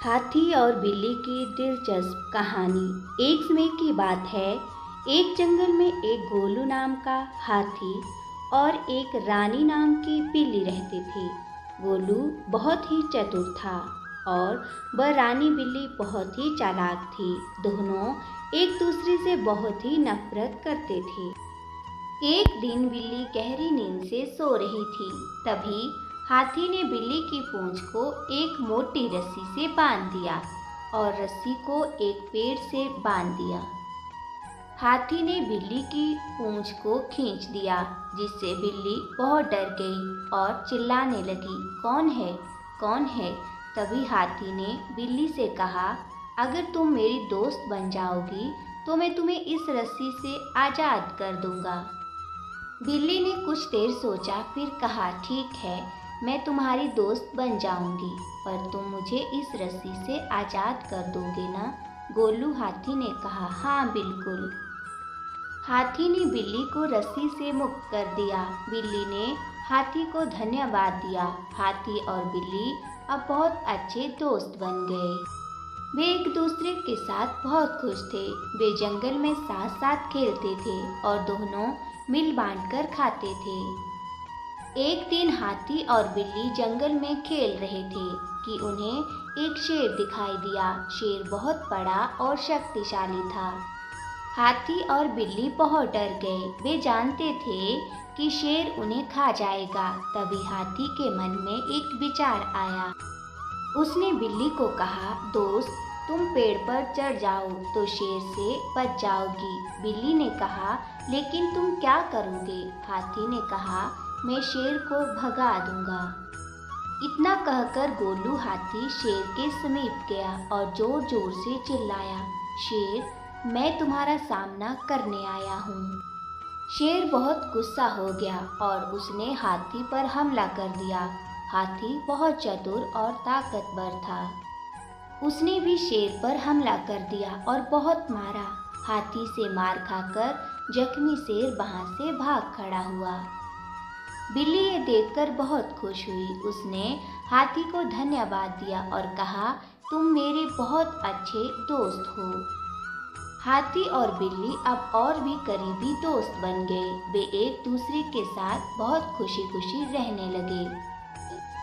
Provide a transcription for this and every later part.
हाथी और बिल्ली की दिलचस्प कहानी। एक समय की बात है, एक जंगल में एक गोलू नाम का हाथी और एक रानी नाम की बिल्ली रहते थे। गोलू बहुत ही चतुर था और वह रानी बिल्ली बहुत ही चालाक थी। दोनों एक दूसरे से बहुत ही नफरत करते थे। एक दिन बिल्ली गहरी नींद से सो रही थी। तभी हाथी ने बिल्ली की पूंछ को एक मोटी रस्सी से बांध दिया और रस्सी को एक पेड़ से बांध दिया। हाथी ने बिल्ली की पूंछ को खींच दिया, जिससे बिल्ली बहुत डर गई और चिल्लाने लगी, कौन है, कौन है। तभी हाथी ने बिल्ली से कहा, अगर तुम मेरी दोस्त बन जाओगी तो मैं तुम्हें इस रस्सी से आज़ाद कर दूंगा। बिल्ली ने कुछ देर सोचा, फिर कहा, ठीक है, मैं तुम्हारी दोस्त बन जाऊंगी, पर तुम मुझे इस रस्सी से आज़ाद कर दोगे ना? गोलू हाथी ने कहा, हाँ बिल्कुल। हाथी ने बिल्ली को रस्सी से मुक्त कर दिया। बिल्ली ने हाथी को धन्यवाद दिया। हाथी और बिल्ली अब बहुत अच्छे दोस्त बन गए। वे एक दूसरे के साथ बहुत खुश थे। वे जंगल में साथ साथ खेलते थे और दोनों मिल बांट कर खाते थे। एक दिन हाथी और बिल्ली जंगल में खेल रहे थे कि उन्हें एक शेर दिखाई दिया। शेर बहुत बड़ा और शक्तिशाली था। हाथी और बिल्ली बहुत डर गए। वे जानते थे कि शेर उन्हें खा जाएगा। तभी हाथी के मन में एक विचार आया। उसने बिल्ली को कहा, दोस्त, तुम पेड़ पर चढ़ जाओ तो शेर से बच जाओगी। बिल्ली ने कहा, लेकिन तुम क्या करोगे? हाथी ने कहा, मैं शेर को भगा दूंगा। इतना कहकर गोलू हाथी शेर के समीप गया और जोर जोर से चिल्लाया, शेर, मैं तुम्हारा सामना करने आया हूँ। शेर बहुत गुस्सा हो गया और उसने हाथी पर हमला कर दिया। हाथी बहुत चतुर और ताकतवर था। उसने भी शेर पर हमला कर दिया और बहुत मारा। हाथी से मार खाकर जख्मी शेर वहां से भाग खड़ा हुआ। बिल्ली ये देखकर बहुत खुश हुई। उसने हाथी को धन्यवाद दिया और कहा, तुम मेरे बहुत अच्छे दोस्त हो। हाथी और बिल्ली अब और भी करीबी दोस्त बन गए। वे एक दूसरे के साथ बहुत खुशी खुशी रहने लगे।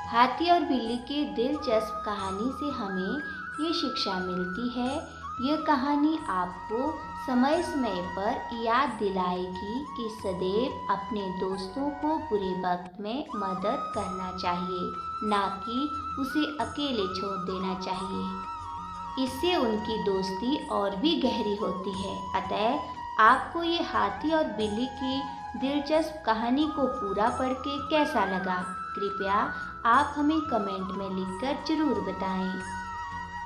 हाथी और बिल्ली की दिलचस्प कहानी से हमें ये शिक्षा मिलती है। यह कहानी आपको समय समय पर याद दिलाएगी कि सदैव अपने दोस्तों को बुरे वक्त में मदद करना चाहिए, ना कि उसे अकेले छोड़ देना चाहिए। इससे उनकी दोस्ती और भी गहरी होती है। अतः आपको ये हाथी और बिल्ली की दिलचस्प कहानी को पूरा पढ़ के कैसा लगा? कृपया आप हमें कमेंट में लिखकर जरूर बताएं।